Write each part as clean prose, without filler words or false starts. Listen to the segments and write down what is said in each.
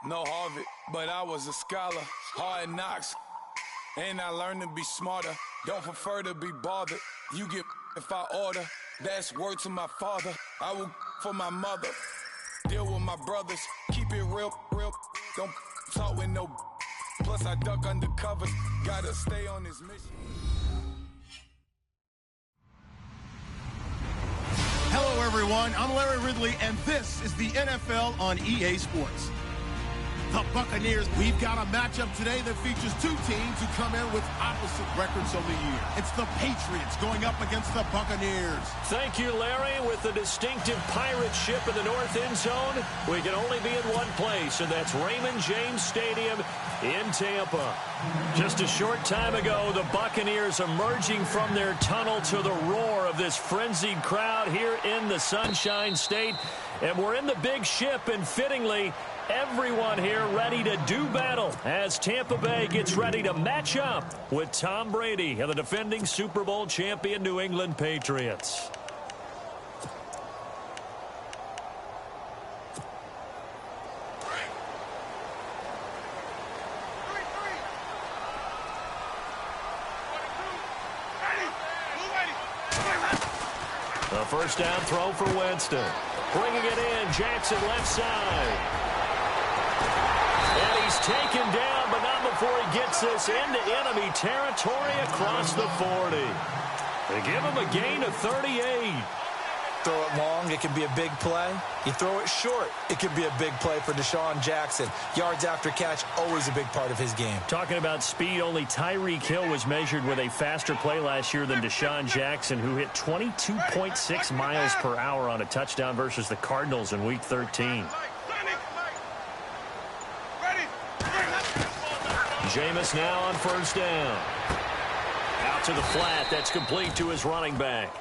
No Harvard, but I was a scholar. Hard knocks, and I learned to be smarter. Don't prefer to be bothered. You get if I order. That's word to my father. I will for my mother. Deal with my brothers. Keep it real. Don't talk with no. Plus I duck under covers. Gotta stay on this mission. Hello, everyone. I'm Larry Ridley, and this is the NFL on EA Sports. The Buccaneers, we've got a matchup today that features two teams who come in with opposite records on the year. It's the Patriots going up against the Buccaneers. Thank you, Larry. With the distinctive pirate ship in the north end zone, we can only be in one place, and that's Raymond James Stadium in Tampa. Just a short time ago, the Buccaneers emerging from their tunnel to the roar of this frenzied crowd here in the Sunshine State. And we're in the big ship, and fittingly, everyone here ready to do battle as Tampa Bay gets ready to match up with Tom Brady and the defending Super Bowl champion New England Patriots. The first down throw for Winston. Bringing it in, Jackson left side. And he's taken down, but not before he gets this into enemy territory across the 40. They give him a gain of 38. Throw it long, it can be a big play. You throw it short, it can be a big play for Deshaun Jackson. Yards after catch, always a big part of his game. Talking about speed, only Tyreek Hill was measured with a faster play last year than Deshaun Jackson, who hit 22.6 miles per hour on a touchdown versus the Cardinals in Week 13. Jameis now on first down. Out to the flat. That's complete to his running back.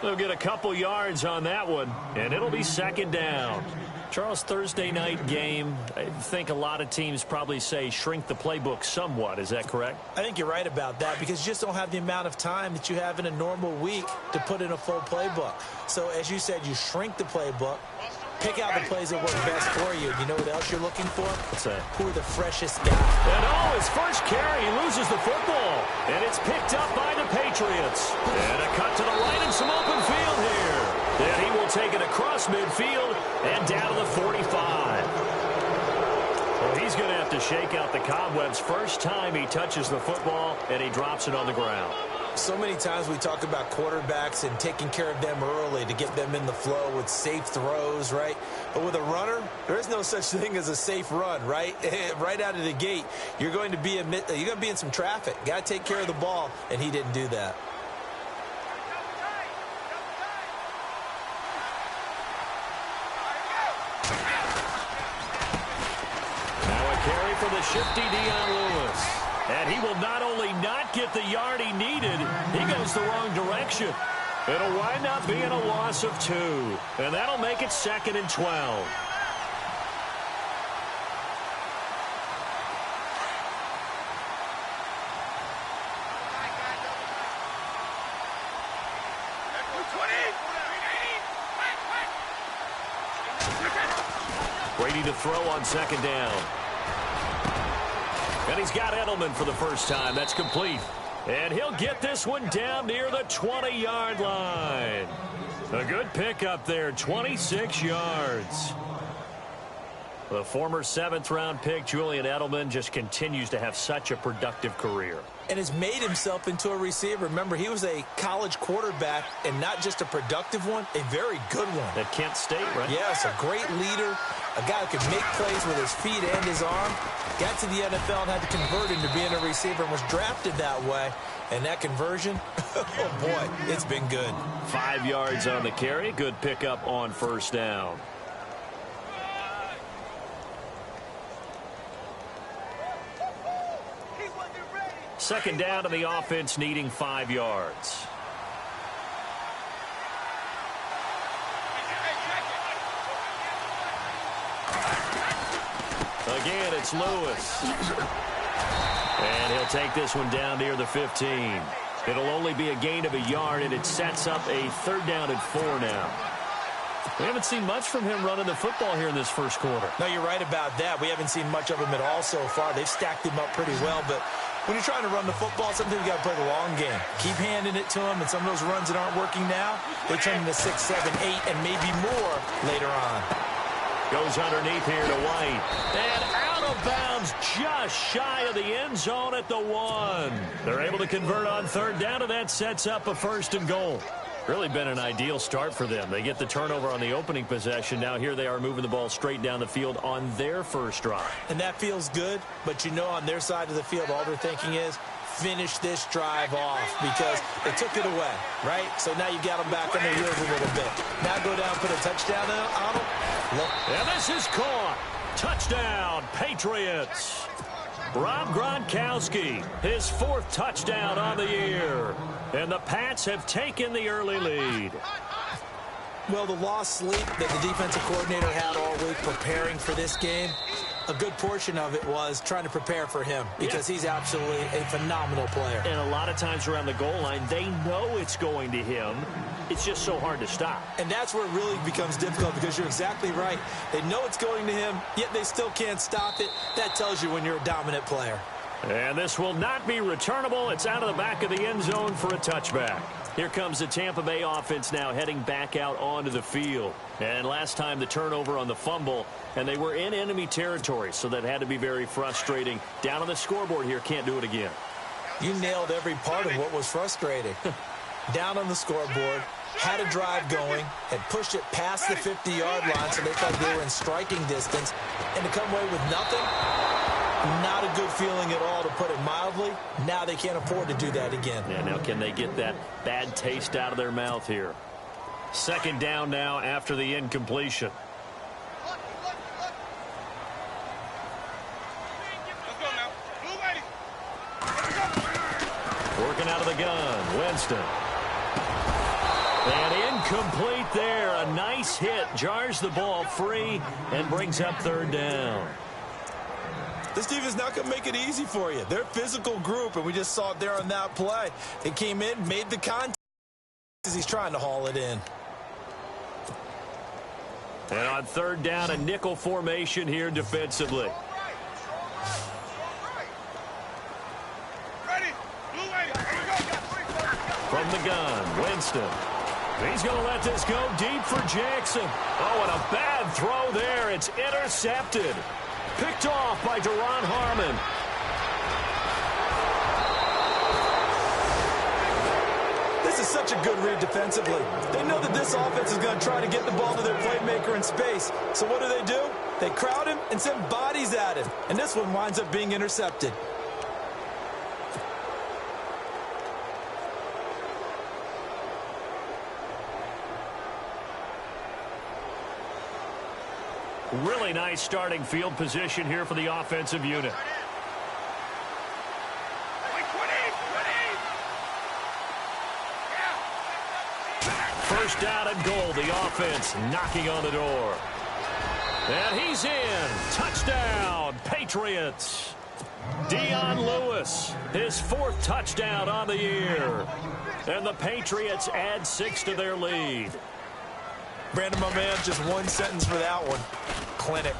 They'll get a couple yards on that one, and it'll be second down. Charles, Thursday night game, I think a lot of teams probably say shrink the playbook somewhat. Is that correct? I think you're right about that because you just don't have the amount of time that you have in a normal week to put in a full playbook. So, as you said, you shrink the playbook. Pick out the plays that work best for you. You know what else you're looking for? What's that? Who are the freshest guys? And his first carry, he loses the football. And it's picked up by the Patriots. And a cut to the right and some open field here. Then he will take it across midfield and down to the 45. Well, he's going to have to shake out the cobwebs first time he touches the football, and he drops it on the ground. So many times we talk about quarterbacks and taking care of them early to get them in the flow with safe throws, right? But with a runner, there is no such thing as a safe run, right? Right out of the gate, you're going to be in some traffic. Got to take care of the ball, and he didn't do that. Now a carry for the shifty Dion Lewis. And he will not only not get the yard he needed, he goes the wrong direction. It'll wind up being a loss of 2. And that'll make it 2nd and 12. Brady to throw on second down. And he's got Edelman for the first time. That's complete. And he'll get this one down near the 20-yard line. A good pickup there, 26 yards. The former 7th-round pick, Julian Edelman, just continues to have such a productive career. And has made himself into a receiver. Remember, he was a college quarterback, and not just a productive one, a very good one. At Kent State, right? Yes, a great leader, a guy who could make plays with his feet and his arm. Got to the NFL and had to convert into being a receiver and was drafted that way. And that conversion, oh boy, it's been good. 5 yards on the carry. Good pickup on first down. Second down to the offense, needing 5 yards. Again, it's Lewis. And he'll take this one down near the 15. It'll only be a gain of a yard, and it sets up a 3rd down and 4 now. We haven't seen much from him running the football here in this first quarter. No, you're right about that. We haven't seen much of him at all so far. They've stacked him up pretty well, but when you're trying to run the football, sometimes you got to play the long game. Keep handing it to him, and some of those runs that aren't working now, they turn into 6, 7, 8, and maybe more later on. Goes underneath here to White. And out of bounds just shy of the end zone at the 1. They're able to convert on third down, and that sets up a 1st and goal. Really been an ideal start for them. They get the turnover on the opening possession. Now here they are moving the ball straight down the field on their first drive. And that feels good, but you know on their side of the field, all they're thinking is, finish this drive off because they took it away, right? So now you got them back on their heels a little bit. Now go down, put a touchdown on them. And this is caught. Touchdown, Patriots. Rob Gronkowski, his 4th touchdown on the year. And the Pats have taken the early lead. Well, the lost sleep that the defensive coordinator had all week preparing for this game, a good portion of it was trying to prepare for him because he's absolutely a phenomenal player. And a lot of times around the goal line, they know it's going to him. It's just so hard to stop. And that's where it really becomes difficult because you're exactly right. They know it's going to him, yet they still can't stop it. That tells you when you're a dominant player. And this will not be returnable. It's out of the back of the end zone for a touchback. Here comes the Tampa Bay offense now heading back out onto the field. And last time the turnover on the fumble, and they were in enemy territory, so that had to be very frustrating. Down on the scoreboard here, can't do it again. You nailed every part of what was frustrating. Down on the scoreboard, had a drive going, had pushed it past the 50-yard line, so they thought they were in striking distance, and to come away with nothing, not a good feeling at all, to put it mildly. Now they can't afford to do that again. Yeah, now can they get that bad taste out of their mouth here? 2nd down now after the incompletion. Working out of the gun, Winston. And incomplete there. A nice hit. Jars the ball free and brings up 3rd down. This defense is not going to make it easy for you. They're a physical group, and we just saw it there on that play. They came in, made the contact as he's trying to haul it in. And on 3rd down, a nickel formation here defensively. From the gun, Winston. He's going to let this go deep for Jackson. Oh, and a bad throw there. It's intercepted. Picked off by Deron Harmon. This is such a good read defensively. They know that this offense is going to try to get the ball to their playmaker in space. So what do? They crowd him and send bodies at him. And this one winds up being intercepted. Really nice starting field position here for the offensive unit. First down and goal. The offense knocking on the door. And he's in. Touchdown, Patriots. Dion Lewis, his 4th touchdown on the year. And the Patriots add 6 to their lead. Brandon, my man, just one sentence for that one. Clinic.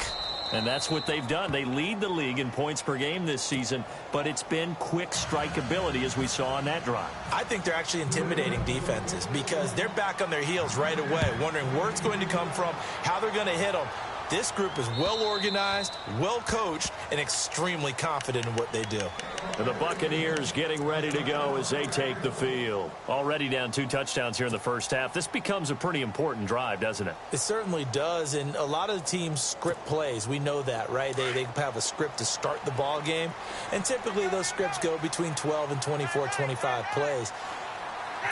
And that's what they've done. They lead the league in points per game this season, but it's been quick strikeability as we saw on that drive. I think they're actually intimidating defenses because they're back on their heels right away, wondering where it's going to come from, how they're going to hit them. This group is well organized, well coached, and extremely confident in what they do. And the Buccaneers getting ready to go as they take the field. Already down 2 touchdowns here in the first half. This becomes a pretty important drive, doesn't it? It certainly does, and a lot of the teams script plays. We know that, right? They have a script to start the ball game, and typically those scripts go between 12 and 24, 25 plays.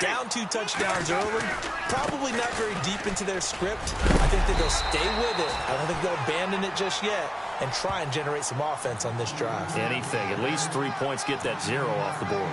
Down 2 touchdowns early, probably not very deep into their script. I think that they'll stay with it. I don't think they'll abandon it just yet and try and generate some offense on this drive. Anything. At least 3 points, get that 0 off the board.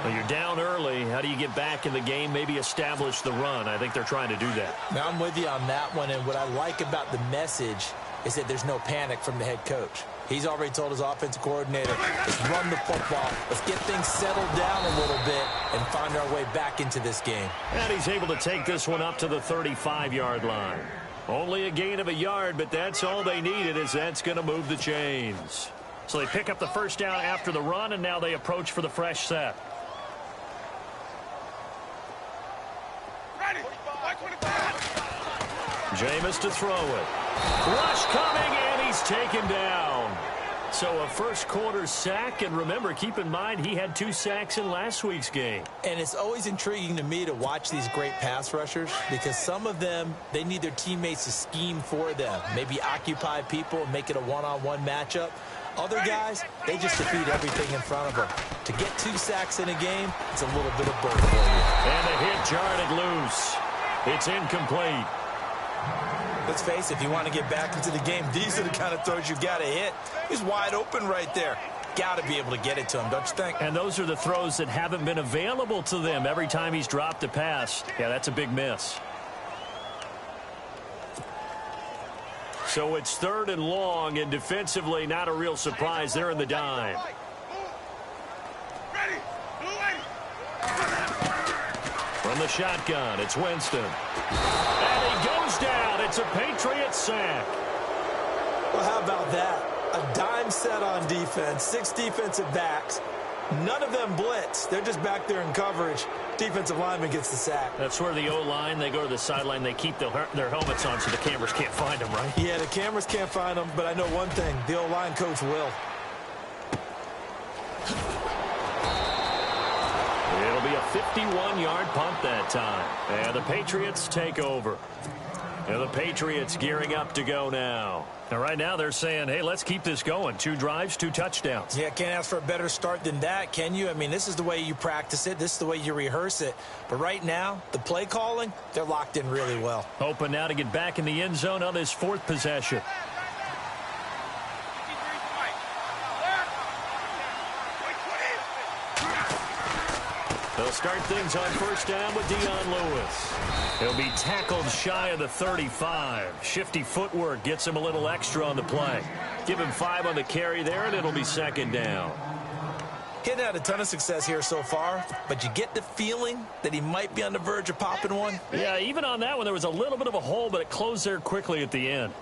Well, you're down early. How do you get back in the game, maybe establish the run? I think they're trying to do that. Now, I'm with you on that one, and what I like about the message is that there's no panic from the head coach. He's already told his offensive coordinator, let's run the football. Let's get things settled down a little bit and find our way back into this game. And he's able to take this one up to the 35-yard line. Only a gain of a yard, but that's all they needed, as that's going to move the chains. So they pick up the first down after the run, and now they approach for the fresh set. Jameis to throw it. Rush coming, and he's taken down. So a first-quarter sack, and remember, keep in mind, he had 2 sacks in last week's game. And it's always intriguing to me to watch these great pass rushers because some of them, they need their teammates to scheme for them, maybe occupy people and make it a one-on-one matchup. Other guys, they just defeat everything in front of them. To get 2 sacks in a game, it's a little bit of both for you. And the hit jarred it loose. It's incomplete. Let's face it, if you want to get back into the game, these are the kind of throws you got to hit. He's wide open right there. Got to be able to get it to him, don't you think? And those are the throws that haven't been available to them every time he's dropped a pass. Yeah, that's a big miss. So it's 3rd and long, and defensively, not a real surprise. They're in the dime. From the shotgun, it's Winston. And he goes down. It's a Patriots sack. Well, how about that? A dime set on defense, 6 defensive backs. None of them blitz. They're just back there in coverage. Defensive lineman gets the sack. That's where the O-line, they go to the sideline, they keep their helmets on so the cameras can't find them, right? Yeah, the cameras can't find them, but I know one thing. The O-line coach will. It'll be a 51-yard punt that time. And the Patriots take over. And the Patriots gearing up to go now. And right now they're saying, hey, let's keep this going. 2 drives, 2 touchdowns. Yeah, can't ask for a better start than that, can you? I mean, this is the way you practice it. This is the way you rehearse it. But right now, the play calling, they're locked in really well. Hoping now to get back in the end zone on this 4th possession. They'll start things on first down with Dion Lewis. He'll be tackled shy of the 35. Shifty footwork gets him a little extra on the play. Give him 5 on the carry there, and it'll be 2nd down. He hadn't had a ton of success here so far, but you get the feeling that he might be on the verge of popping one. Yeah, even on that one, there was a little bit of a hole, but it closed there quickly at the end.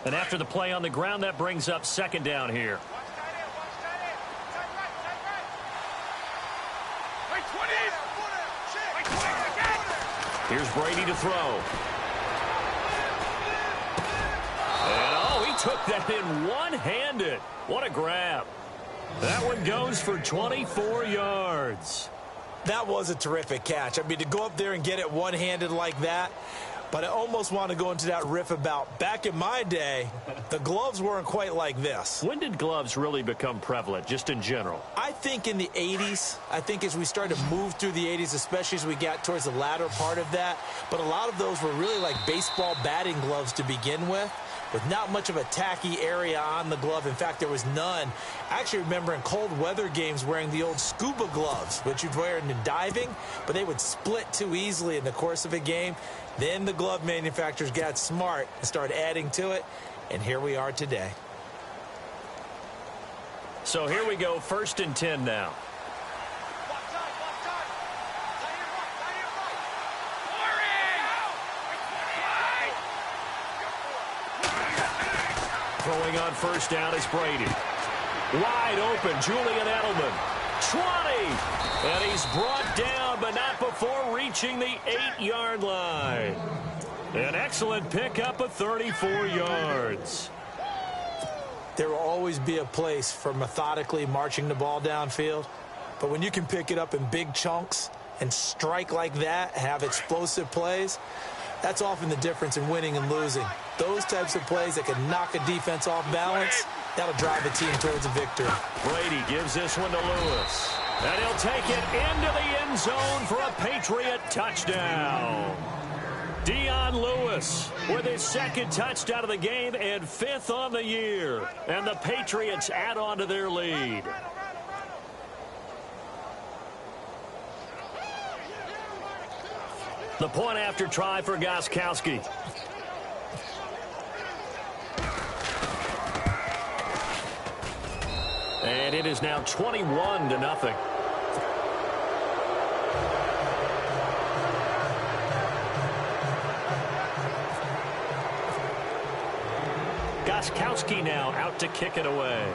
And after the play on the ground, that brings up 2nd down here. Here's Brady to throw. And, oh, he took that in one-handed. What a grab. That one goes for 24 yards. That was a terrific catch. I mean, to go up there and get it one-handed like that, but I almost want to go into that riff about back in my day, the gloves weren't quite like this. When did gloves really become prevalent, just in general? I think in the 80s. I think as we started to move through the 80s, especially as we got towards the latter part of that. But a lot of those were really like baseball batting gloves to begin with not much of a tacky area on the glove. In fact, there was none. I actually remember in cold weather games wearing the old scuba gloves, which you'd wear in diving, but they would split too easily in the course of a game. Then the glove manufacturers got smart and started adding to it, and here we are today. So here we go, 1st and 10 now. Throwing on first down is Brady. Wide open, Julian Edelman. 20! And he's brought down, but not before reaching the 8-yard line. An excellent pickup of 34 yards. There will always be a place for methodically marching the ball downfield. But when you can pick it up in big chunks and strike like that, have explosive plays, that's often the difference in winning and losing. Those types of plays that can knock a defense off balance, that'll drive a team towards a victory. Brady gives this one to Lewis. And he'll take it into the end zone for a Patriot touchdown. Dion Lewis with his 2nd touchdown of the game and 5th on the year. And the Patriots add on to their lead. The point after try for And it is now 21-0. Gostkowski now out to kick it away.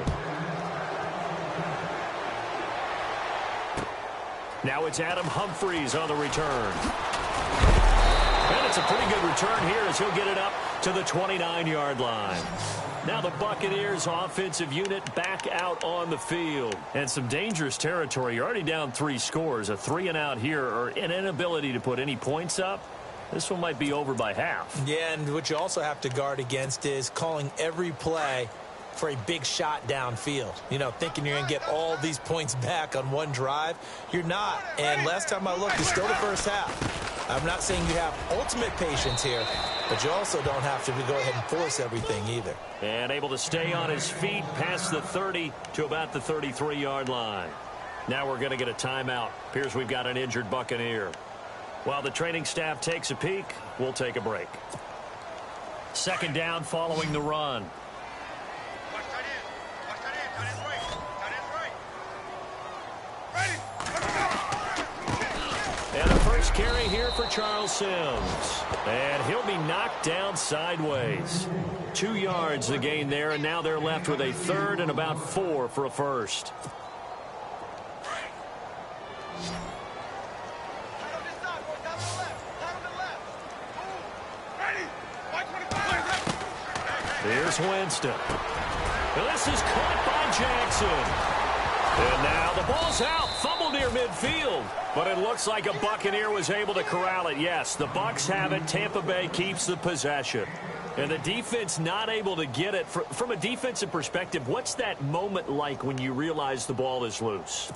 Now it's Adam Humphries on the return. And it's a pretty good return here as he'll get it up to the 29-yard line. Now the Buccaneers offensive unit back out on the field. And some dangerous territory. You're already down 3 scores. A 3-and-out here or an inability to put any points up. This one might be over by half. Yeah, and what you also have to guard against is calling every play for a big shot downfield. You know, thinking you're going to get all these points back on one drive. You're not. And last time I looked, it's still the first half. I'm not saying you have ultimate patience here, but you also don't have to go ahead and force everything either. And able to stay on his feet past the 30 to about the 33-yard line. Now we're going to get a timeout. Appears we've got an injured Buccaneer. While the training staff takes a peek, we'll take a break. Second down following the run. And the first carry here for Charles Sims. And he'll be knocked down sideways. 2 yards the gain there, and now they're left with a third and about 4 for a first. Here's Winston. And this is caught by Jackson. And now the ball's out. Fumble near midfield. But it looks like a Buccaneer was able to corral it. Yes, the Bucs have it. Tampa Bay keeps the possession. And the defense not able to get it. From a defensive perspective, what's that moment like when you realize the ball is loose?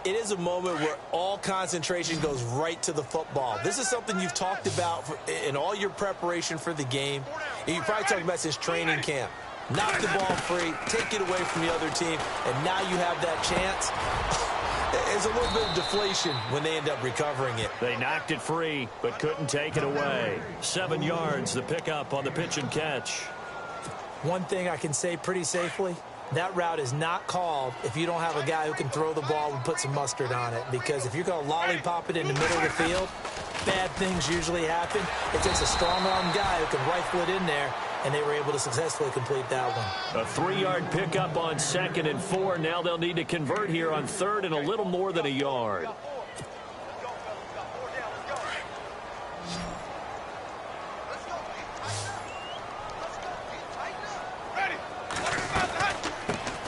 It is a moment where all concentration goes right to the football. This is something you've talked about in all your preparation for the game. And you probably talked about since training camp. Knock the ball free, take it away from the other team, and now you have that chance. There's a little bit of deflation when they end up recovering it. They knocked it free, but couldn't take it away. 7 yards, the pickup on the pitch and catch. One thing I can say pretty safely, that route is not called if you don't have a guy who can throw the ball and put some mustard on it. Because if you're going to lollipop it in the middle of the field, bad things usually happen. It takes a strong-arm guy who can rifle it in there, and they were able to successfully complete that one. A 3-yard pickup on 2nd and 4. Now they'll need to convert here on 3rd and a little more than a yard.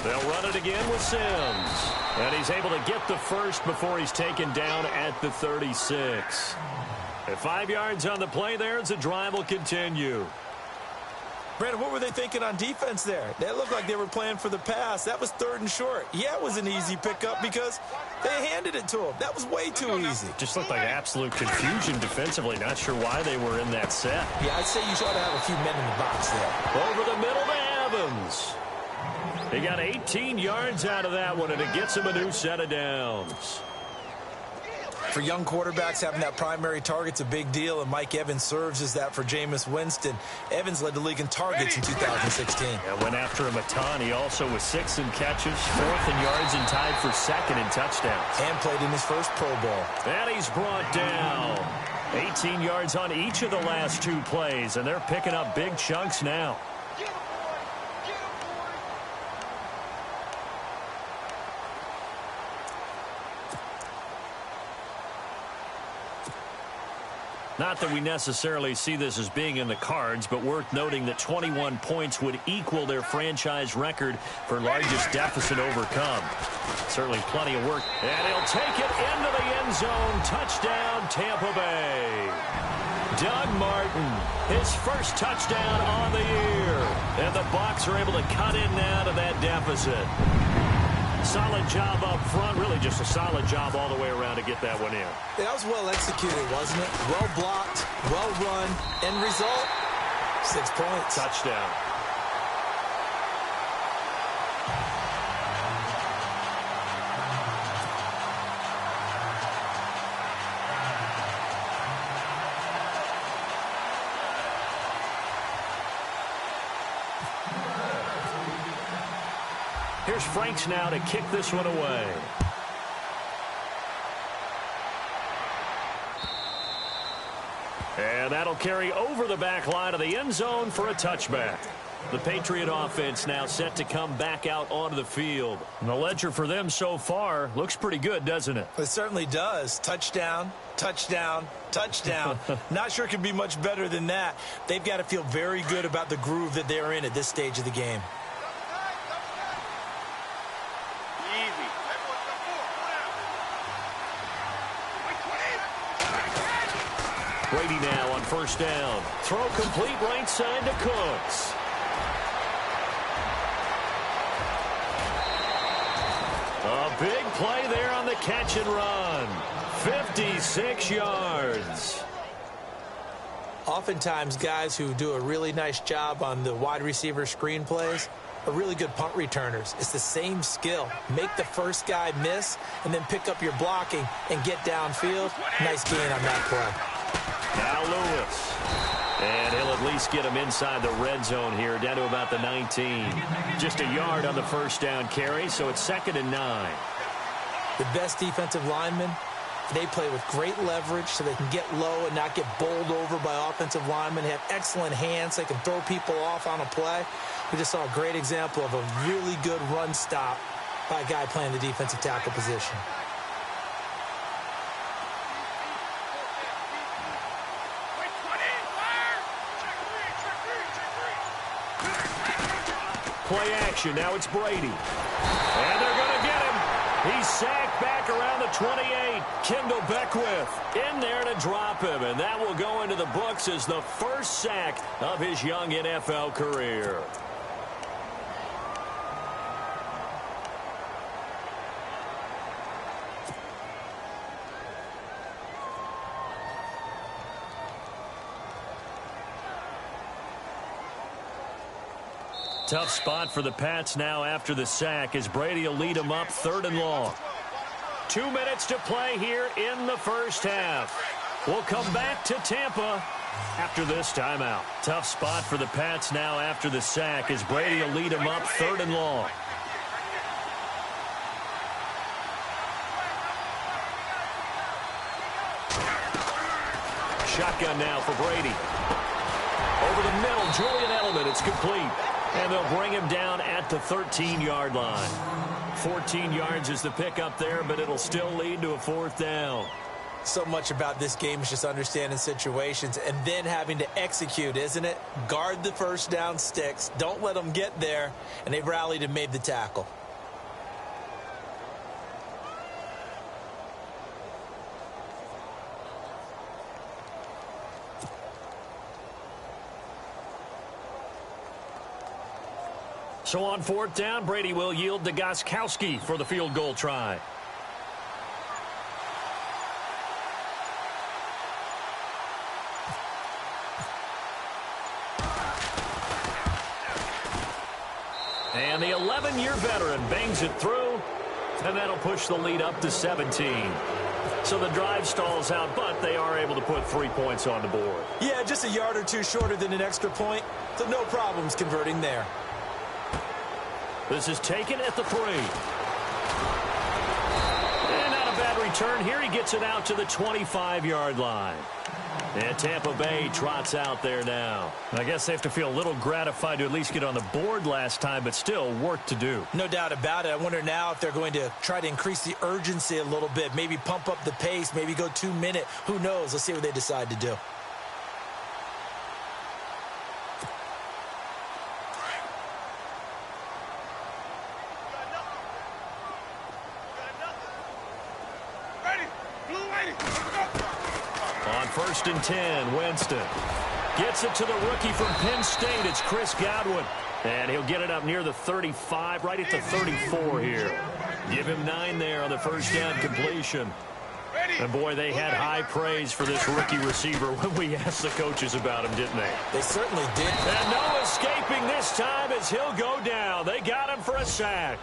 They'll run it again with Sims. And he's able to get the first before he's taken down at the 36. At 5 yards on the play there as the drive will continue. Brandon, what were they thinking on defense there? That looked like they were playing for the pass. That was 3rd and short. Yeah, it was an easy pickup because they handed it to him. That was way too easy. Just looked like absolute confusion defensively. Not sure why they were in that set. Yeah, I'd say you ought to have a few men in the box there. Over the middle to Evans. He got 18 yards out of that one, and it gets him a new set of downs. For young quarterbacks, having that primary target's a big deal, and Mike Evans serves as that for Jameis Winston. Evans led the league in targets in 2016. And went after him a ton. He also was 6th in catches, 4th in yards, and tied for 2nd in touchdowns. And played in his first Pro Bowl. And he's brought down. 18 yards on each of the last 2 plays, and they're picking up big chunks now. Not that we necessarily see this as being in the cards, but worth noting that 21 points would equal their franchise record for largest deficit overcome. Certainly plenty of work. And he'll take it into the end zone. Touchdown, Tampa Bay. Doug Martin, his first touchdown on the year. And the Bucs are able to cut in now to that deficit. Solid job up front. Really just a solid job all the way around to get that one in. That was well executed, wasn't it? Well blocked, well run. End result, 6 points. Touchdown. Here's Franks now to kick this one away. And that'll carry over the back line of the end zone for a touchback. The Patriot offense now set to come back out onto the field. And the ledger for them so far looks pretty good, doesn't it? It certainly does. Touchdown, touchdown, touchdown. Not sure it could be much better than that. They've got to feel very good about the groove that they're in at this stage of the game. Brady now on first down. Throw complete right side to Cooks. A big play there on the catch and run. 56 yards. Oftentimes, guys who do a really nice job on the wide receiver screen plays are really good punt returners. It's the same skill. Make the first guy miss and then pick up your blocking and get downfield. Nice gain on that play. Now Lewis. And he'll at least get him inside the red zone here, down to about the 19. Just a yard on the first down carry, so it's 2nd and 9. The best defensive linemen, they play with great leverage so they can get low and not get bowled over by offensive linemen. They have excellent hands. They can throw people off on a play. We just saw a great example of a really good run stop by a guy playing the defensive tackle position. Play action. Now it's Brady. And they're going to get him. He's sacked back around the 28. Kendall Beckwith in there to drop him. And that will go into the books as the first sack of his young NFL career. Tough spot for the Pats now after the sack as Brady will lead them up 3rd and long. 2 minutes to play here in the first half. We'll come back to Tampa after this timeout. Tough spot for the Pats now after the sack as Brady will lead them up 3rd and long. Shotgun now for Brady. Over the middle, Julian Edelman. It's complete. And they'll bring him down at the 13-yard line. 14 yards is the pickup there, but it'll still lead to a 4th down. So much about this game is just understanding situations and then having to execute, isn't it? Guard the first down sticks. Don't let them get there. And they've rallied and made the tackle. So on 4th down, Brady will yield to Gostkowski for the field goal try. And the 11-year veteran bangs it through, and that'll push the lead up to 17. So the drive stalls out, but they are able to put 3 points on the board. Yeah, just a yard or two shorter than an extra point, so no problems converting there. This is taken at the 3. And not a bad return here. He gets it out to the 25-yard line. And Tampa Bay trots out there now. I guess they have to feel a little gratified to at least get on the board last time, but still work to do. No doubt about it. I wonder now if they're going to try to increase the urgency a little bit, maybe pump up the pace, maybe go 2 minute. Who knows? Let's see what they decide to do. On 1st and 10, Winston gets it to the rookie from Penn State. It's Chris Godwin. And he'll get it up near the 35, right at the 34 here. Give him 9 there on the first down completion. And, boy, they had high praise for this rookie receiver when we asked the coaches about him, didn't they? They certainly did. And no escaping this time as he'll go down. They got him for a sack.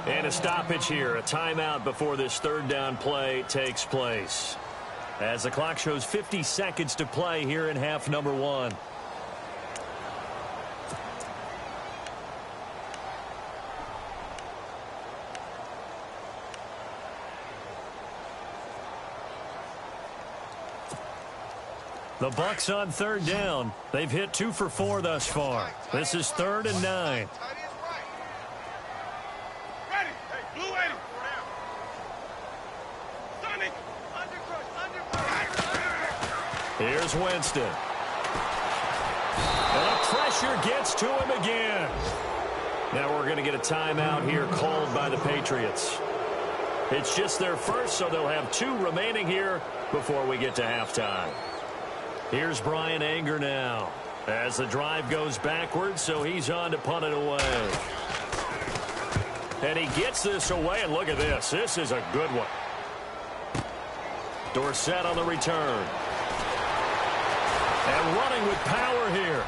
And a stoppage here, a timeout before this 3rd down play takes place. As the clock shows 50 seconds to play here in half number 1. The Bucs on third down. They've hit 2 for 4 thus far. This is 3rd and 9. Here's Winston. And the pressure gets to him again. Now we're going to get a timeout here called by the Patriots. It's just their first, so they'll have 2 remaining here before we get to halftime. Here's Brian Anger now as the drive goes backwards, so he's on to punt it away. And he gets this away, and look at this. This is a good one. Dorsett on the return. And running with power here.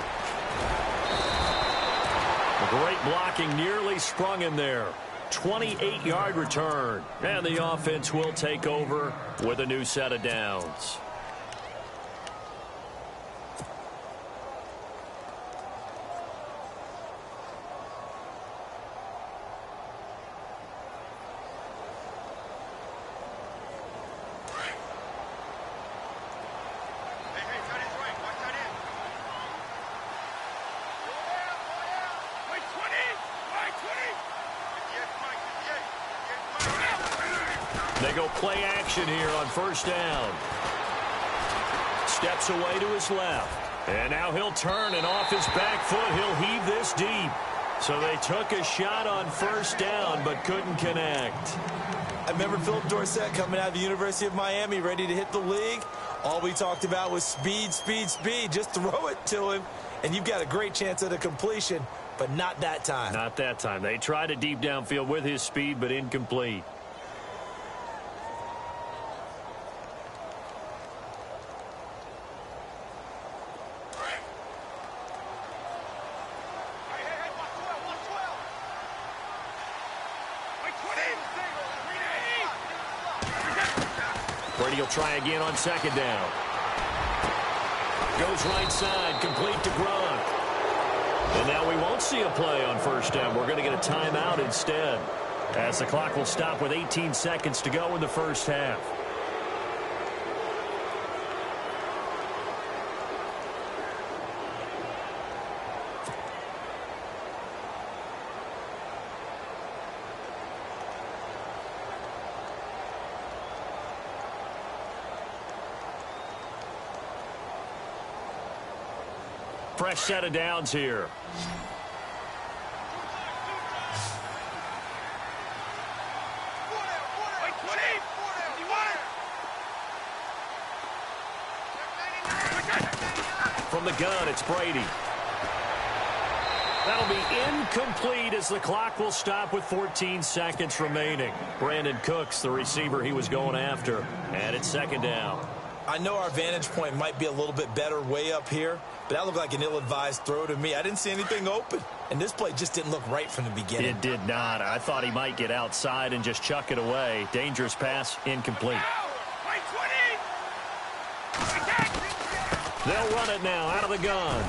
Great blocking, nearly sprung him there. 28-yard return. And the offense will take over with a new set of downs. They go play action here on first down. Steps away to his left. And now he'll turn, and off his back foot, he'll heave this deep. So they took a shot on first down, but couldn't connect. I remember Philip Dorsett coming out of the University of Miami, ready to hit the league. All we talked about was speed, speed, speed. Just throw it to him, and you've got a great chance at a completion, but not that time. Not that time. They tried a deep downfield with his speed, but incomplete. Brady will try again on second down. Goes right side, complete to Gronk. And now we won't see a play on first down. We're going to get a timeout instead, as the clock will stop with 18 seconds to go in the first half. Fresh set of downs here. From the gun, it's Brady. That'll be incomplete as the clock will stop with 14 seconds remaining. Brandon Cooks, the receiver he was going after. And it's second down. I know our vantage point might be a little bit better way up here, but that looked like an ill-advised throw to me. I didn't see anything open, and this play just didn't look right from the beginning. It did not. I thought he might get outside and just chuck it away. Dangerous pass, incomplete. They'll run it now out of the gun.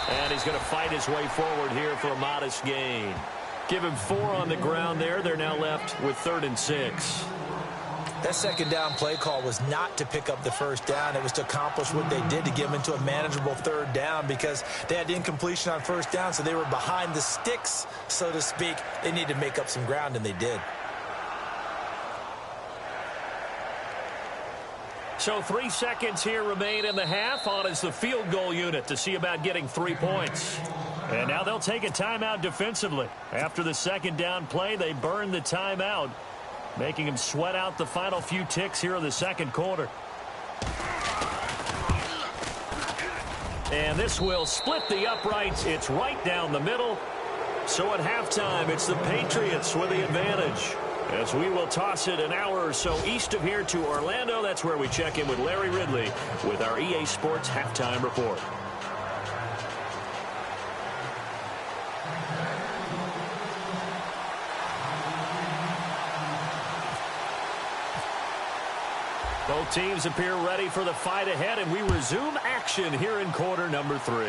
And he's going to fight his way forward here for a modest gain. Give him 4 on the ground there. They're now left with 3rd and 6. That second down play call was not to pick up the first down. It was to accomplish what they did, to get them into a manageable 3rd down, because they had incompletion on first down, so they were behind the sticks, so to speak. They needed to make up some ground, and they did. So 3 seconds here remain in the half. On is the field goal unit to see about getting 3 points. And now they'll take a timeout defensively. After the second down play, they burn the timeout, making him sweat out the final few ticks here in the second quarter. And this will split the uprights. It's right down the middle. So at halftime, it's the Patriots with the advantage, as we will toss it an hour or so east of here to Orlando. That's where we check in with Larry Ridley with our EA Sports Halftime Report. Both teams appear ready for the fight ahead, and we resume action here in quarter number 3.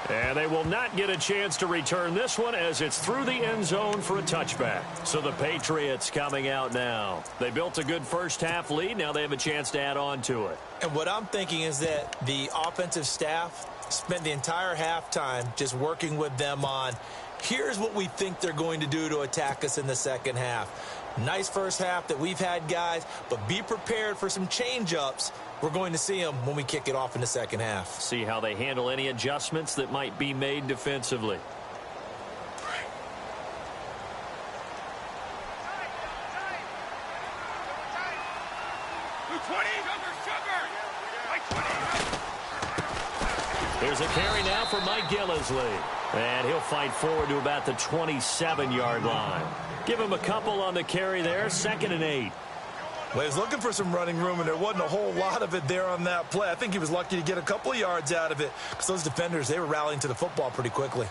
And they will not get a chance to return this one as it's through the end zone for a touchback. So the Patriots coming out now. They built a good first half lead. Now they have a chance to add on to it. And what I'm thinking is that the offensive staff spent the entire halftime just working with them on, here's what we think they're going to do to attack us in the second half. Nice first half that we've had, guys, but be prepared for some change-ups. We're going to see them when we kick it off in the second half. See how they handle any adjustments that might be made defensively. There's a carry now for Mike Gillisley. And he'll fight forward to about the 27-yard line. Give him a couple on the carry there, 2nd and 8. Well, he was looking for some running room, and there wasn't a whole lot of it there on that play. I think he was lucky to get a couple of yards out of it because those defenders, they were rallying to the football pretty quickly.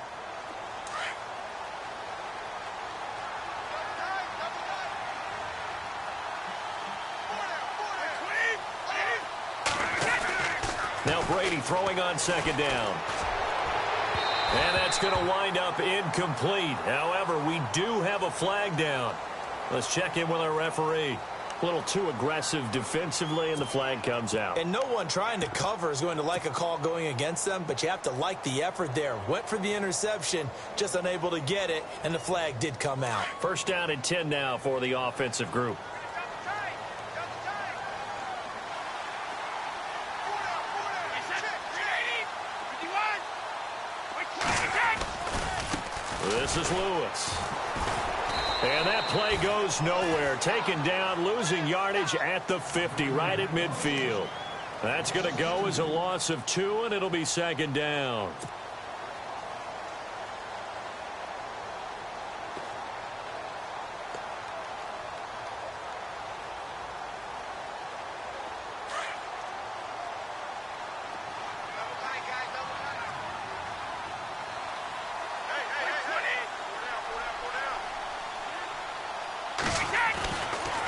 Now Brady throwing on 2nd down. And that's going to wind up incomplete. However, we do have a flag down. Let's check in with our referee. A little too aggressive defensively, and the flag comes out. And no one trying to cover is going to like a call going against them, but you have to like the effort there. Went for the interception, just unable to get it, and the flag did come out. 1st down and 10 now for the offensive group. This is Lewis. And that play goes nowhere. Taken down, losing yardage at the 50, right at midfield. That's going to go as a loss of 2, and it'll be 2nd down.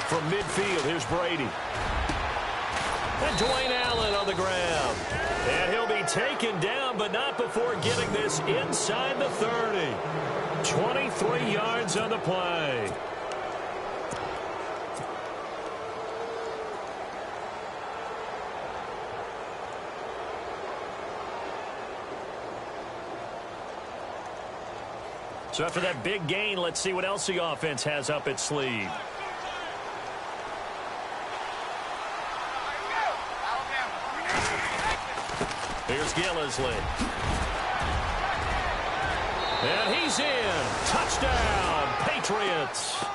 From midfield, here's Brady. And Dwayne Allen on the ground. And he'll be taken down, but not before getting this inside the 30. 23 yards on the play. So after that big gain, let's see what else the offense has up its sleeve. Here's Gillisley. And he's in. Touchdown, Patriots.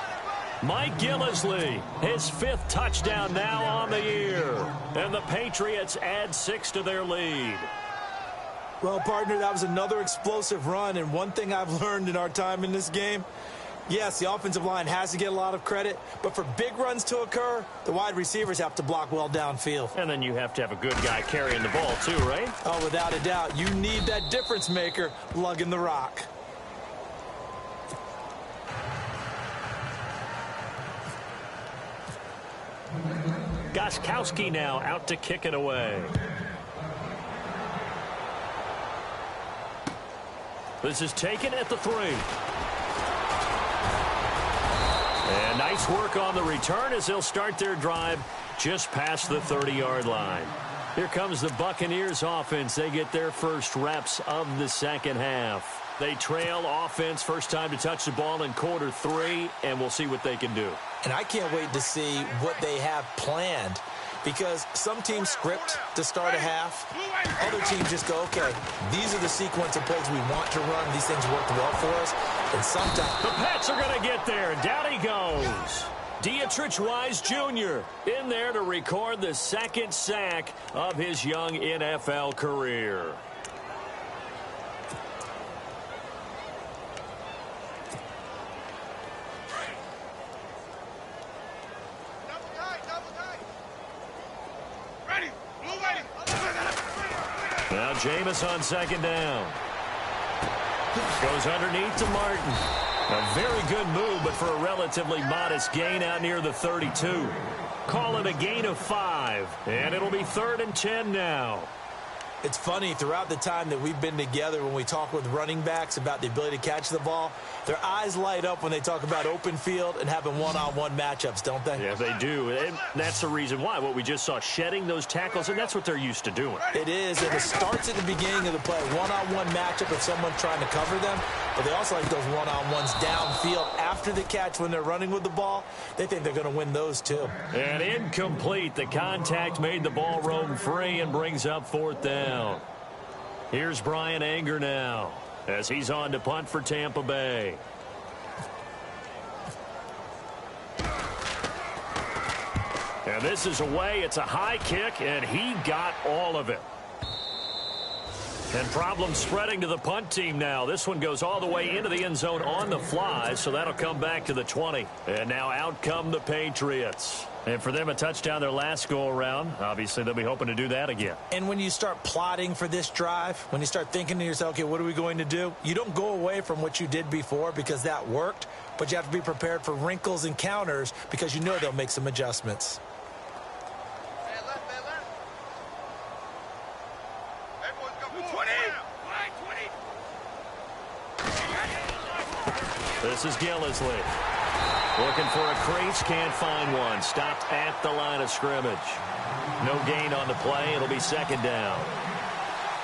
Mike Gillisley, his 5th touchdown now on the year. And the Patriots add 6 to their lead. Well, partner, that was another explosive run, and one thing I've learned in our time in this game, yes, the offensive line has to get a lot of credit, but for big runs to occur, the wide receivers have to block well downfield. And then you have to have a good guy carrying the ball too, right? Oh, without a doubt. You need that difference maker lugging the rock. Gostkowski now out to kick it away. This is taken at the 3. And nice work on the return as they'll start their drive just past the 30-yard line. Here comes the Buccaneers offense. They get their first reps of the second half. They trail offense, first time to touch the ball in quarter 3, and we'll see what they can do. And I can't wait to see what they have planned, because some teams script to start a half. Other teams just go, okay, these are the sequence of plays we want to run. These things worked well for us. And sometimes the Pats are going to get there. Down he goes. Dietrich Wise Jr. in there to record the 2nd sack of his young NFL career. Now Jameis on 2nd down. Goes underneath to Martin. A very good move, but for a relatively modest gain out near the 32. Call it a gain of 5, and it'll be 3rd and 10 now. It's funny, throughout the time that we've been together, when we talk with running backs about the ability to catch the ball, their eyes light up when they talk about open field and having one-on-one matchups, don't they? Yeah, they do. And that's the reason why. What we just saw, shedding those tackles, and that's what they're used to doing. It is, and it starts at the beginning of the play. One-on-one matchup if someone's trying to cover them, but they also like those one-on-ones downfield after the catch when they're running with the ball. They think they're going to win those, too. And incomplete. The contact made the ball roam free and brings up 4th down. Here's Brian Anger now as he's on to punt for Tampa Bay. And this is away. It's a high kick, and he got all of it. And problems spreading to the punt team now. This one goes all the way into the end zone on the fly, so that'll come back to the 20. And now out come the Patriots. And for them, a touchdown their last go-around. Obviously, they'll be hoping to do that again. And when you start plotting for this drive, when you start thinking to yourself, okay, what are we going to do? You don't go away from what you did before because that worked, but you have to be prepared for wrinkles and counters because you know they'll make some adjustments. This is Gillisley. Looking for a crease, can't find one. Stopped at the line of scrimmage. No gain on the play. It'll be 2nd down.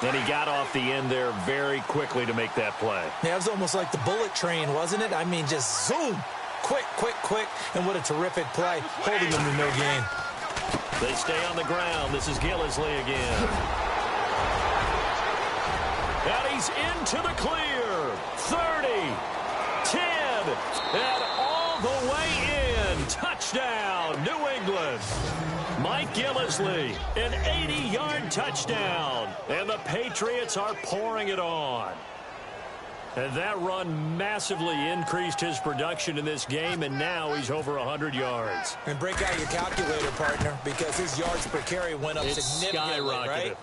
Then he got off the end there very quickly to make that play. Yeah, it was almost like the bullet train, wasn't it? I mean, just zoom. Quick, quick, quick. And what a terrific play, holding them to no gain. They stay on the ground. This is Gillisley again. And he's into the clear. 30, 10, and all the way in. Touchdown, New England. Mike Gillisley, an 80-yard touchdown. And the Patriots are pouring it on. And that run massively increased his production in this game, and now he's over 100 yards. And break out your calculator, partner, because his yards per carry went up significantly, skyrocketed. Right?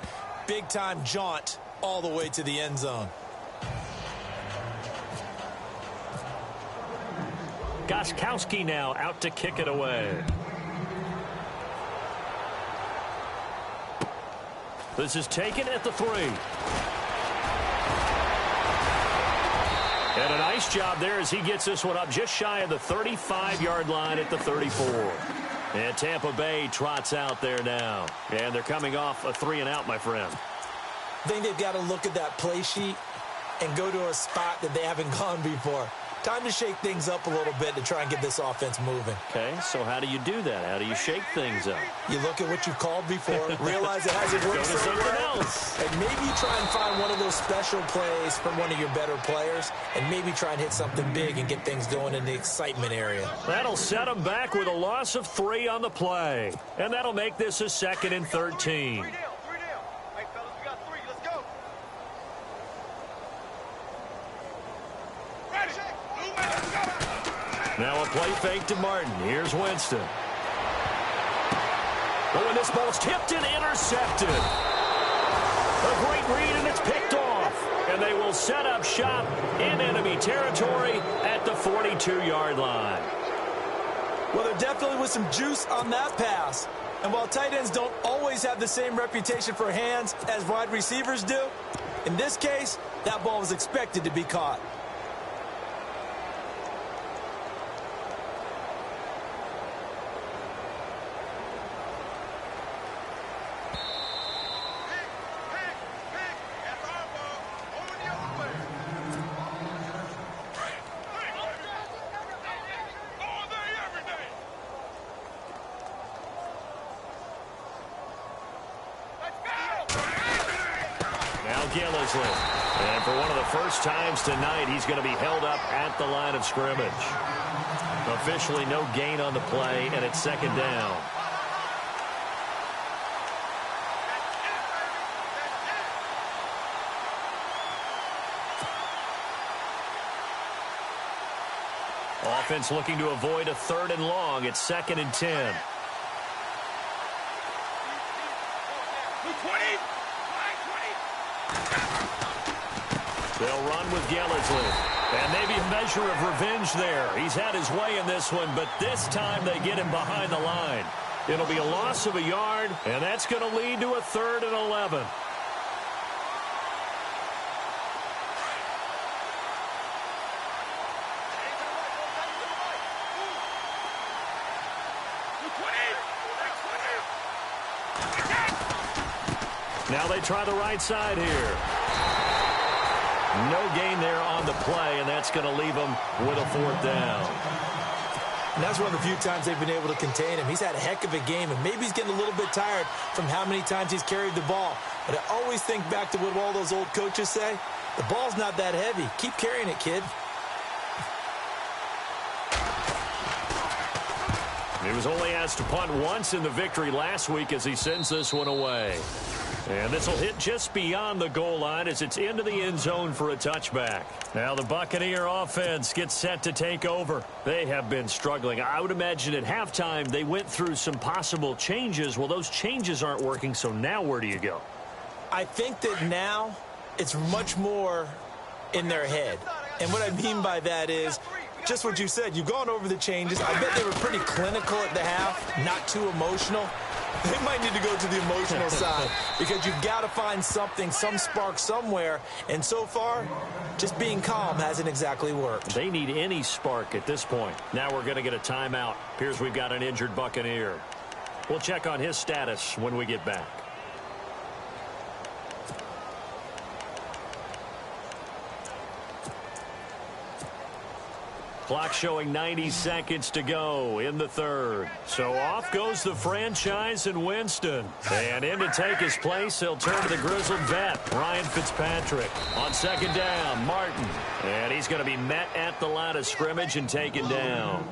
Big-time jaunt all the way to the end zone. Gostkowski now out to kick it away. This is taken at the 3. And a nice job there as he gets this one up just shy of the 35-yard line at the 34. And Tampa Bay trots out there now. And they're coming off a 3-and-out, my friend. I think they've got to look at that play sheet and go to a spot that they haven't gone before. Time to shake things up a little bit to try and get this offense moving. Okay, so how do you do that? How do you shake things up? You look at what you've called before, realize it hasn't worked so well, and maybe try and find one of those special plays from one of your better players, and maybe try and hit something big and get things going in the excitement area. That'll set them back with a loss of 3 on the play, and that'll make this a 2nd and 13. Now a play fake to Martin. Here's Winston. Oh, and this ball's tipped and intercepted. A great read, and it's picked off. And they will set up shop in enemy territory at the 42-yard line. Well, there definitely was some juice on that pass. And while tight ends don't always have the same reputation for hands as wide receivers do, in this case, that ball was expected to be caught. And for one of the first times tonight, he's going to be held up at the line of scrimmage. Officially no gain on the play, and it's 2nd down. Offense looking to avoid a 3rd and long. It's 2nd and 10. They'll run with Gillisley. And maybe a measure of revenge there. He's had his way in this one, but this time they get him behind the line. It'll be a loss of a yard, and that's going to lead to a 3rd and 11. Now they try the right side here. No gain there on the play, and that's going to leave them with a 4th down. And that's one of the few times they've been able to contain him. He's had a heck of a game, and maybe he's getting a little bit tired from how many times he's carried the ball. But I always think back to what all those old coaches say. The ball's not that heavy. Keep carrying it, kid. He was only asked to punt once in the victory last week as he sends this one away. And this will hit just beyond the goal line as it's into the end zone for a touchback. Now the Buccaneer offense gets set to take over. They have been struggling. I would imagine at halftime they went through some possible changes. Well, those changes aren't working, so now where do you go? I think that now it's much more in their head. And what I mean by that is just what you said. You've gone over the changes. I bet they were pretty clinical at the half, not too emotional. They might need to go to the emotional side because you've got to find something, some spark somewhere. And so far, just being calm hasn't exactly worked. They need any spark at this point. Now we're going to get a timeout. Appears we've got an injured Buccaneer. We'll check on his status when we get back. Clock showing 90 seconds to go in the 3rd. So off goes the franchise and Winston. And in to take his place, he'll turn to the grizzled vet, Ryan Fitzpatrick. On 2nd down, Martin. And he's going to be met at the line of scrimmage and taken down.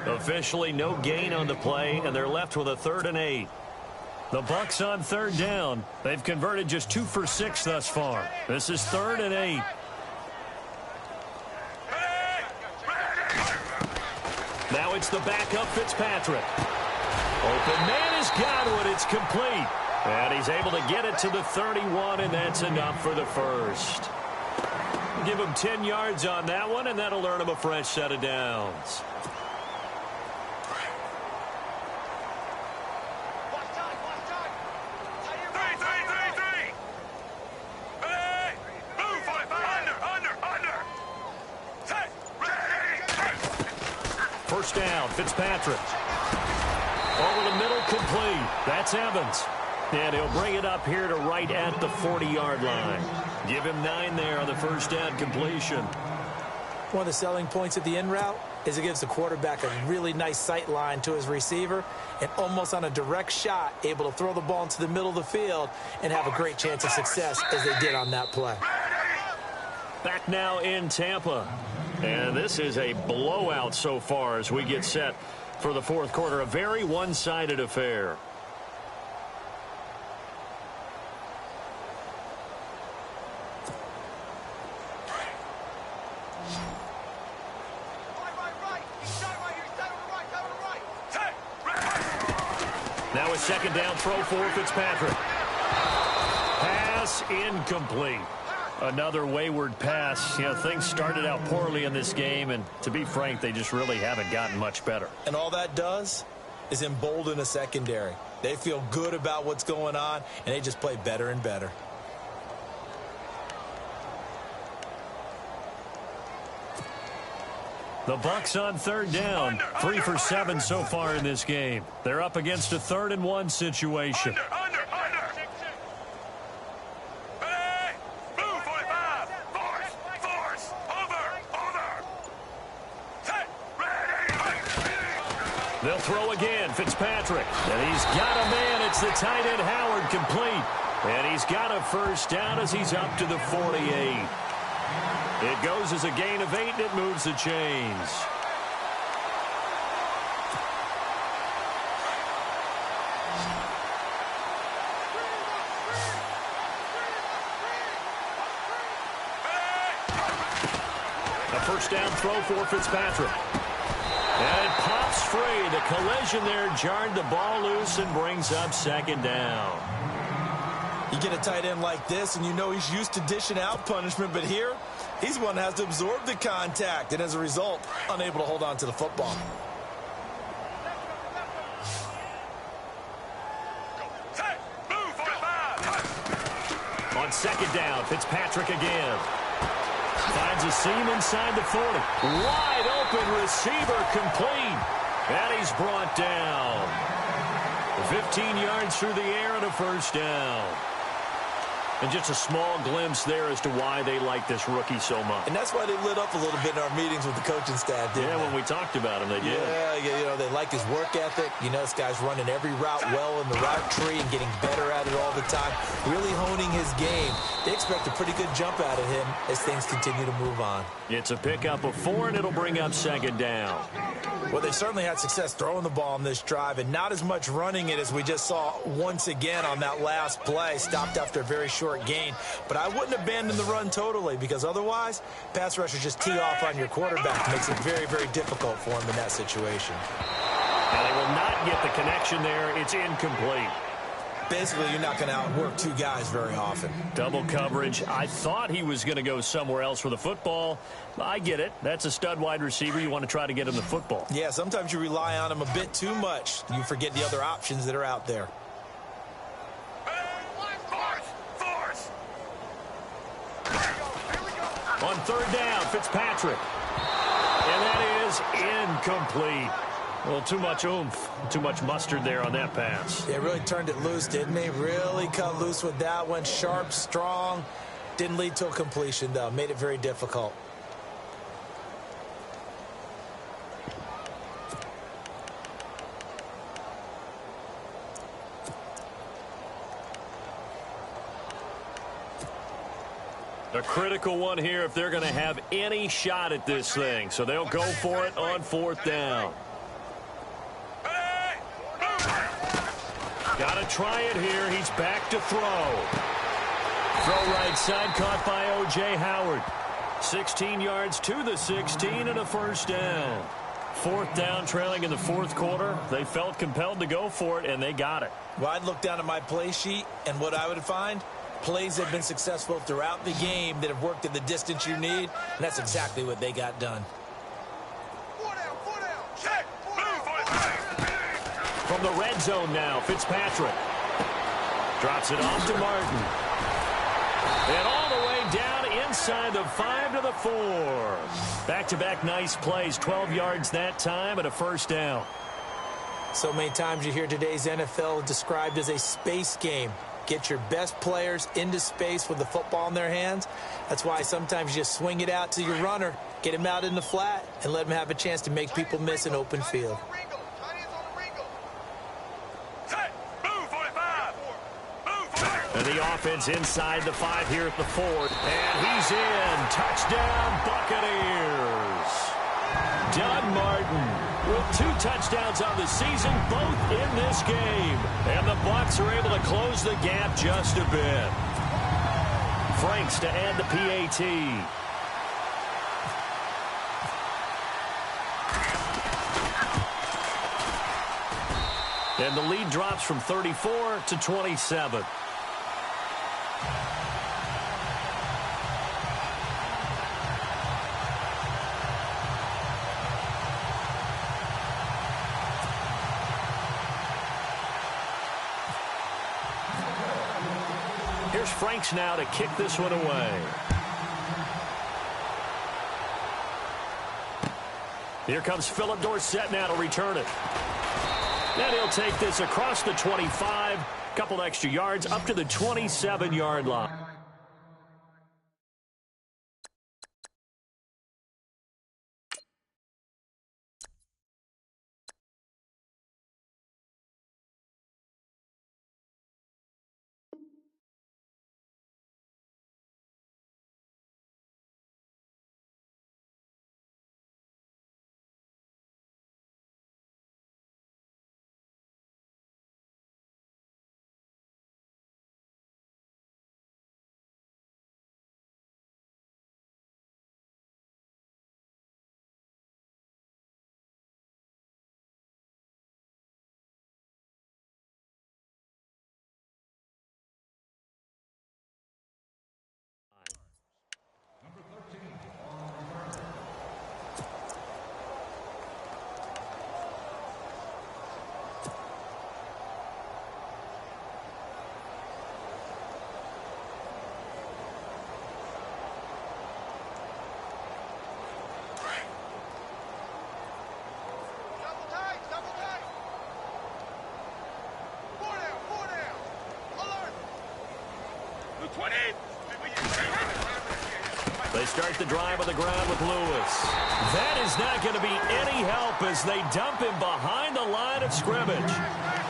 Officially no gain on the play, and they're left with a 3rd and 8. The Bucs on 3rd down. They've converted just 2 for 6 thus far. This is 3rd and 8. Now it's the backup Fitzpatrick. Open man has got it. It's complete. And he's able to get it to the 31, and that's enough for the first. Give him 10 yards on that one, and that'll earn him a fresh set of downs. First down, Fitzpatrick. Over the middle, complete. That's Evans. And he'll bring it up here to right at the 40-yard line. Give him 9 there on the first down completion. One of the selling points of the in route is it gives the quarterback a really nice sight line to his receiver and almost on a direct shot able to throw the ball into the middle of the field and have a great chance of success as they did on that play. Back now in Tampa. And this is a blowout so far as we get set for the 4th quarter. A very one-sided affair. Now a 2nd down throw for Fitzpatrick. Pass incomplete. Another wayward pass. You know, things started out poorly in this game, and to be frank, they just really haven't gotten much better. And all that does is embolden a secondary. They feel good about what's going on, and they just play better and better. The Bucs on 3rd down. 3 for 7 so far in this game. They're up against a 3rd and 1 situation. They'll throw again, Fitzpatrick. And he's got a man. It's the tight end, Howard, complete. And he's got a first down as he's up to the 48. It goes as a gain of 8, and it moves the chains. A first down throw for Fitzpatrick. And it pops free. The collision there jarred the ball loose and brings up 2nd down. You get a tight end like this, and you know he's used to dishing out punishment, but here, he's the one that has to absorb the contact, and as a result, unable to hold on to the football. On 2nd down, Fitzpatrick again. Finds a seam inside the 40. Wide open receiver complete. And he's brought down. 15 yards through the air and a first down. And just a small glimpse there as to why they like this rookie so much. And that's why they lit up a little bit in our meetings with the coaching staff, didn't they? When we talked about him, they did. Yeah, they like his work ethic. This guy's running every route well in the route tree and getting better at it all the time, really honing his game. They expect a pretty good jump out of him as things continue to move on. It's a pickup of 4, and it'll bring up second down. Well, they certainly had success throwing the ball on this drive, and not as much running it as we just saw once again on that last play. Stopped after a very short gain. But I wouldn't abandon the run totally, because otherwise, pass rushers just tee off on your quarterback. Makes it very, very difficult for him in that situation. And they will not get the connection there. It's incomplete. Basically, you're not going to outwork two guys very often. Double coverage. I thought he was going to go somewhere else for the football. I get it. That's a stud wide receiver. You want to try to get him the football. Yeah, sometimes you rely on him a bit too much. You forget the other options that are out there. On third down, Fitzpatrick. And that is incomplete. Well, too much oomph, too much mustard there on that pass. They really turned it loose, didn't they? Really cut loose with that one. Sharp, strong. Didn't lead to a completion, though. Made it very difficult. A critical one here if they're going to have any shot at this thing. So they'll go for it on fourth down. Got to try it here. He's back to throw. Throw right side, caught by O.J. Howard. 16 yards to the 16 and a first down. Fourth down, trailing in the fourth quarter. They felt compelled to go for it, and they got it. Well, I'd look down at my play sheet, and what I would find, plays have been successful throughout the game that have worked at the distance you need, and that's exactly what they got done. From the red zone now, Fitzpatrick. Drops it off to Martin. And all the way down inside the 5 to the 4. Back-to-back nice plays, 12 yards that time and a first down. So many times you hear today's NFL described as a space game. Get your best players into space with the football in their hands. That's why sometimes you just swing it out to your runner, get him out in the flat, and let him have a chance to make people miss an open field. And the offense inside the 5 here at the 4. And he's in. Touchdown, Buccaneers. Doug Martin with 2 touchdowns on the season, both in this game. And the Bucs are able to close the gap just a bit. Franks to add the PAT. And the lead drops from 34 to 27. Here's Franks now to kick this one away. Here comes Philip Dorsett now to return it. And he'll take this across the 25, couple extra yards up to the 27-yard line. They start the drive on the ground with Lewis. That is not going to be any help as they dump him behind the line of scrimmage.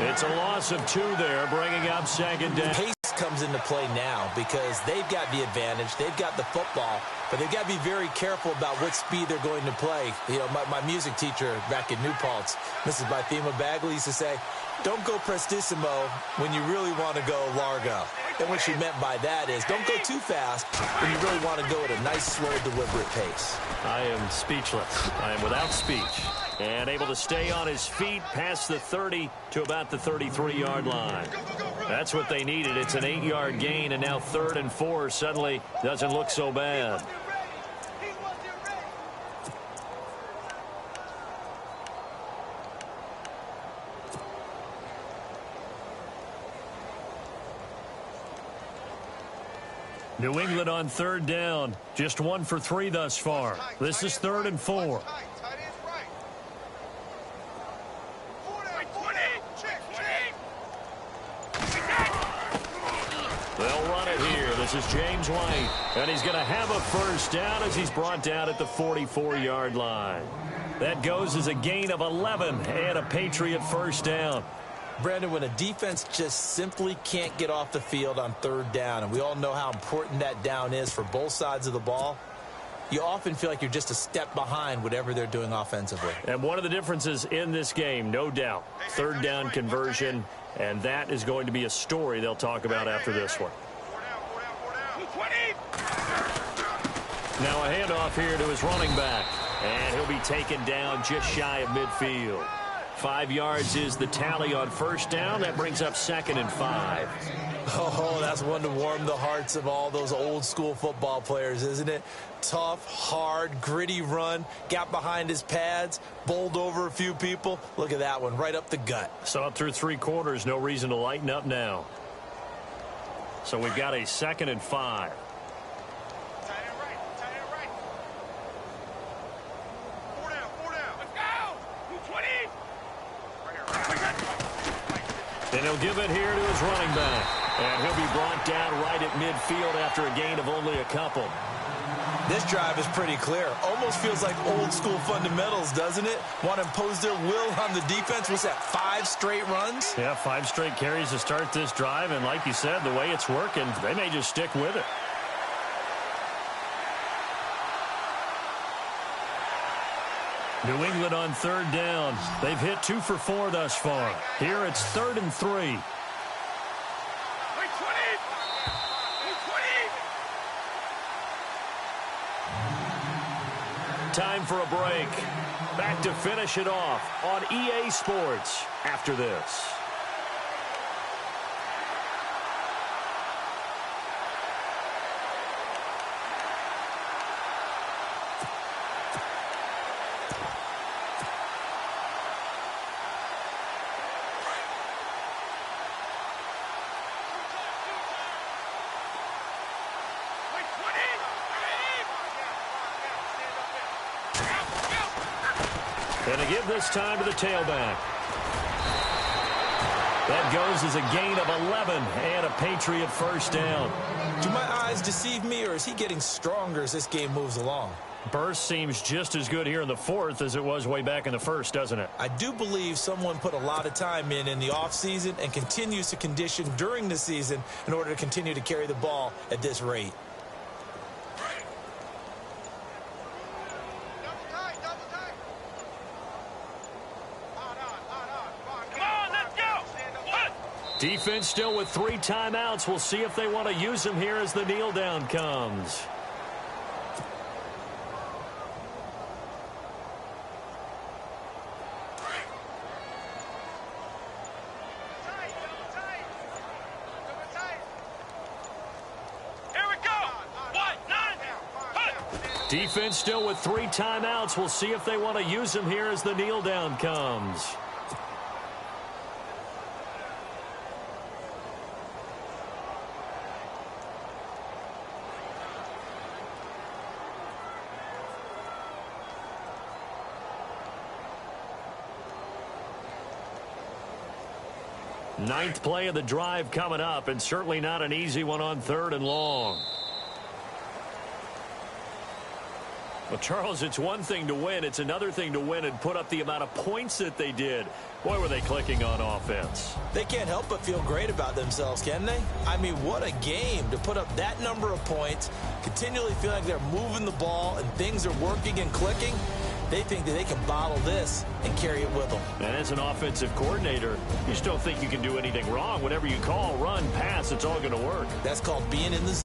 It's a loss of 2 there, bringing up second down. Pace comes into play now because they've got the advantage. They've got the football, but they've got to be very careful about what speed they're going to play. You know, my music teacher back in New Paltz, Mrs. Bythema Bagley, used to say, don't go prestissimo when you really want to go largo. And what she meant by that is don't go too fast when you really want to go at a nice, slow, deliberate pace. I am speechless. I am without speech. And able to stay on his feet past the 30 to about the 33-yard line. That's what they needed. It's an 8-yard gain, and now 3rd and 4 suddenly doesn't look so bad. New England on 3rd down. Just 1 for 3 thus far. This is 3rd and 4. They'll run it here. This is James White. And he's going to have a first down as he's brought down at the 44-yard line. That goes as a gain of 11 and a Patriot first down. Brandon, when a defense just simply can't get off the field on 3rd down, and we all know how important that down is for both sides of the ball, you often feel like you're just a step behind whatever they're doing offensively. And one of the differences in this game, no doubt, 3rd down conversion, and that is going to be a story they'll talk about after this one. Now a handoff here to his running back, and he'll be taken down just shy of midfield. 5 yards is the tally on first down. That brings up 2nd and 5. Oh, that's one to warm the hearts of all those old-school football players, isn't it? Tough, hard, gritty run. Got behind his pads, bowled over a few people. Look at that one, right up the gut. So up through 3 quarters, no reason to lighten up now. So we've got a 2nd and 5. And he'll give it here to his running back. And he'll be brought down right at midfield after a gain of only a couple. This drive is pretty clear. Almost feels like old-school fundamentals, doesn't it? Want to impose their will on the defense. What's that, 5 straight runs? Yeah, 5 straight carries to start this drive. And like you said, the way it's working, they may just stick with it. New England on 3rd down. They've hit 2 for 4 thus far. Here it's 3rd and 3. Time for a break. Back to finish it off on EA Sports after this. And to give this time to the tailback. That goes as a gain of 11 and a Patriot first down. Do my eyes deceive me, or is he getting stronger as this game moves along? Burst seems just as good here in the 4th as it was way back in the 1st, doesn't it? I do believe someone put a lot of time in the offseason and continues to condition during the season in order to continue to carry the ball at this rate. Defense still with 3 timeouts. We'll see if they want to use them here as the kneel down comes. Defense still with 3 timeouts. We'll see if they want to use them here as the kneel down comes. Ninth play of the drive coming up, and certainly not an easy one on 3rd and long. Well, Charles, it's one thing to win. It's another thing to win and put up the amount of points that they did. Boy, were they clicking on offense. They can't help but feel great about themselves, can they? I mean, what a game to put up that number of points, continually feel like they're moving the ball and things are working and clicking. They think that they can bottle this and carry it with them. And as an offensive coordinator, you just don't think you can do anything wrong. Whatever you call, run, pass, it's all going to work. That's called being in the zone.